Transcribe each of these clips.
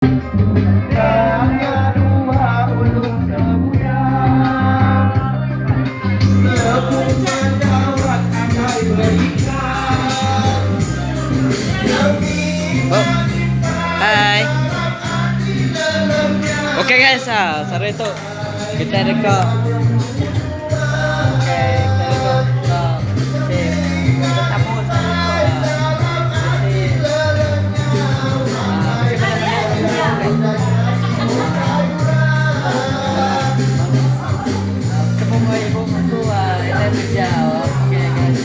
Hanya dua ulun sebulan lebih menjawab akan berikan Oh, hai. Oke guys, Sarito kita record. Oke, kita record. Oke, ketemu ketemu sama ibu mertua, ini kerja. Oke guys.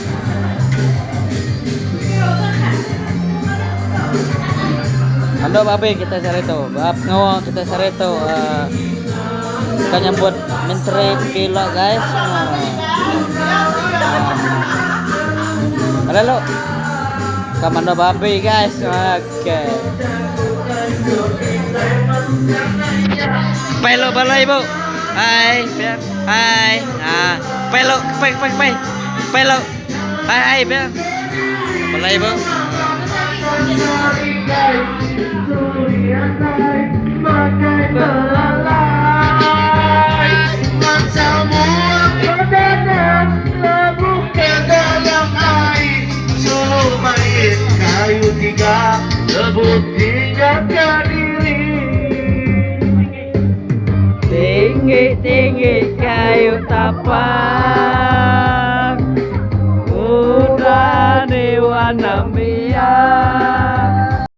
Halo babe, kita Sarito. Bab ngawa kita Sarito. Kita nyambut menteri kilo guys. Halo. Kamando babe guys. Oke. Pelo balai bu. Hai, hai. Pelo, pelo. Hai, bel. Balai bu. bagai belalai macammu berdandan lebur ke dalam air suluh main kayu tiga lebur tiga kediri Tinggi kayu tapak udah dewa nambiar